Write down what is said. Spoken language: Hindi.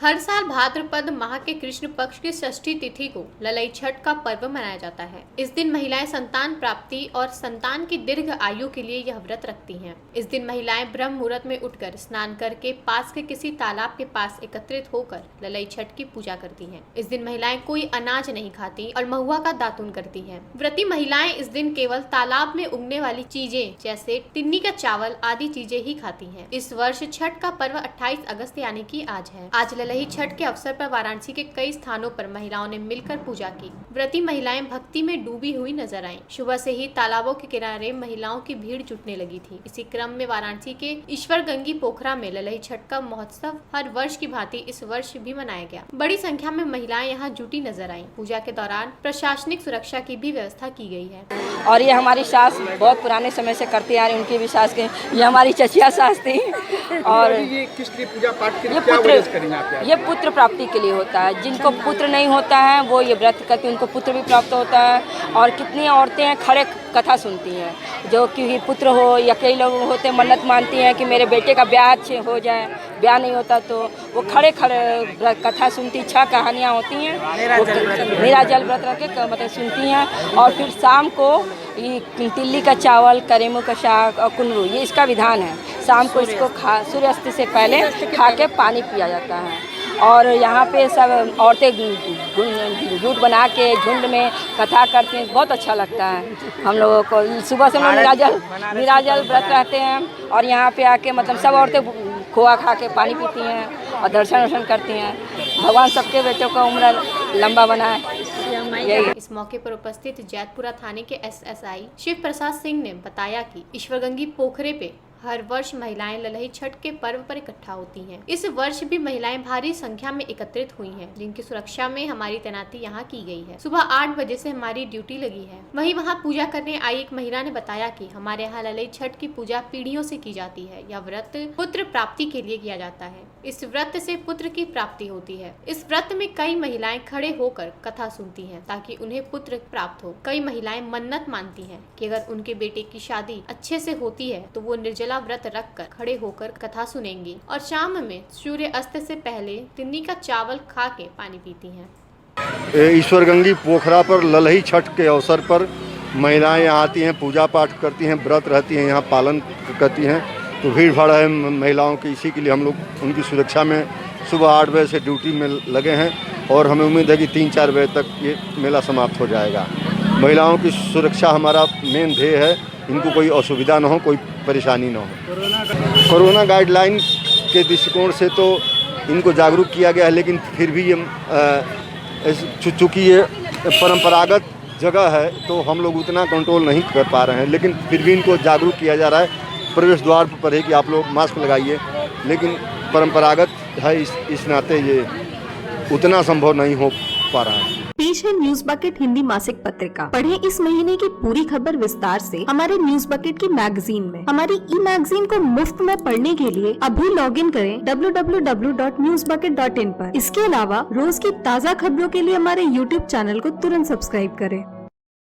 हर साल भाद्रपद माह के कृष्ण पक्ष की षष्ठी तिथि को ललई छठ का पर्व मनाया जाता है। इस दिन महिलाएं संतान प्राप्ति और संतान की दीर्घ आयु के लिए यह व्रत रखती हैं। इस दिन महिलाएं ब्रह्म मुहूर्त में उठकर स्नान करके पास के किसी तालाब के पास एकत्रित होकर ललई छठ की पूजा करती हैं। इस दिन महिलाएं कोई अनाज नहीं खाती और महुआ का दातून करती हैं। व्रती महिलाएं इस दिन केवल तालाब में उगने वाली चीजें जैसे तिन्नी का चावल आदि चीजें ही खाती हैं। इस वर्ष छठ का पर्व 28 अगस्त यानी कि आज है। आज ललई छठ के अवसर पर वाराणसी के कई स्थानों पर महिलाओं ने मिलकर पूजा की। व्रती महिलाएं भक्ति में डूबी हुई नजर आईं। सुबह से ही तालाबों के किनारे महिलाओं की भीड़ जुटने लगी थी। इसी क्रम में वाराणसी के ईश्वरगंगी पोखरा में ललई छठ का महोत्सव हर वर्ष की भांति इस वर्ष भी मनाया गया। बड़ी संख्या में महिलाएं यहाँ जुटी नजर आईं। पूजा के दौरान प्रशासनिक सुरक्षा की भी व्यवस्था की गई है। और ये हमारी सास बहुत पुराने समय से करती आ रही, उनकी भी सास के, ये हमारी चचिया सास थी। और ये किस लिए पूजा पाठ के लिए क्या वजह से करेंगे आप? ये पुत्र प्राप्ति के लिए होता है। जिनको पुत्र नहीं होता है वो ये व्रत करते हैं, उनको पुत्र भी प्राप्त होता है। और कितनी औरतें हैं खड़े कथा सुनती हैं, जो कि पुत्र हो या कई लोग होते हैं मन्नत मानती हैं कि मेरे बेटे का ब्याह अच्छे हो जाए, ब्याह नहीं होता तो वो खड़े खड़े कथा सुनती, 6 कहानियाँ होती हैं, नीराजल व्रत रख के मतलब सुनती हैं। और फिर शाम को ये तिल्ली का चावल, करेमू का साग और कुंदरू, ये इसका विधान है। शाम को इसको सूर्यास्त से पहले खा के पानी पिया जाता है। और यहाँ पे सब औरतें जुट बना के झुंड में कथा करती हैं, बहुत अच्छा लगता है हम लोगों को। सुबह से हम लोग निराजल व्रत रहते हैं और यहाँ पे आके मतलब सब औरतें खोआ खा के पानी पीती हैं और दर्शन वर्शन करती हैं। भगवान सबके बेटों का उम्र लंबा बनाए। इस मौके पर उपस्थित जैतपुरा थाने के SSI शिव प्रसाद सिंह ने बताया कि ईश्वरगंगी पोखरे पे हर वर्ष महिलाएं ललई छठ के पर्व पर इकट्ठा होती हैं। इस वर्ष भी महिलाएं भारी संख्या में एकत्रित हुई हैं, जिनकी सुरक्षा में हमारी तैनाती यहाँ की गई है। सुबह 8 बजे से हमारी ड्यूटी लगी है। वहीं वहाँ पूजा करने आई एक महिला ने बताया कि हमारे यहाँ ललई छठ की पूजा पीढ़ियों से की जाती है। यह व्रत पुत्र प्राप्ति के लिए किया जाता है। इस व्रत से पुत्र की प्राप्ति होती है। इस व्रत में कई महिलाएं खड़े होकर कथा सुनती हैं ताकि उन्हें पुत्र प्राप्त हो। कई महिलाएं मन्नत मानती हैं कि अगर उनके बेटे की शादी अच्छे से होती है तो वो निर्जला व्रत रखकर खड़े होकर कथा सुनेंगी और शाम में सूर्य अस्त से पहले तिन्नी का चावल खा के पानी पीती हैं। ईश्वरगंगी पोखरा पर ललई छठ के अवसर पर महिलाएं यहाँ आती हैं, पूजा पाठ करती हैं, व्रत रहती हैं, यहाँ पालन करती हैं। तो भीड़ भाड़ है महिलाओं की, इसी के लिए हम लोग उनकी सुरक्षा में सुबह 8 बजे से ड्यूटी में लगे हैं और हमें उम्मीद है कि 3-4 बजे तक ये मेला समाप्त हो जाएगा। महिलाओं की सुरक्षा हमारा मेन ध्येय है, इनको कोई असुविधा न हो, कोई परेशानी न हो। कोरोना गाइडलाइन के दृष्टिकोण से तो इनको जागरूक किया गया है, लेकिन फिर भी ये चूँकि ये परंपरागत जगह है तो हम लोग उतना कंट्रोल नहीं कर पा रहे हैं, लेकिन फिर भी इनको जागरूक किया जा रहा है। प्रवेश द्वार पर है कि आप लोग मास्क लगाइए, लेकिन परंपरागत है इस नाते ये उतना संभव नहीं हो पा रहा है। पेश है न्यूज बकेट हिंदी मासिक पत्रिका। पढ़ें इस महीने की पूरी खबर विस्तार से हमारे न्यूज बकेट की मैगजीन में। हमारी ई मैगजीन को मुफ्त में पढ़ने के लिए अभी लॉगिन करें www.newsbucket.in पर। इसके अलावा रोज की ताज़ा खबरों के लिए हमारे YouTube चैनल को तुरंत सब्सक्राइब करें।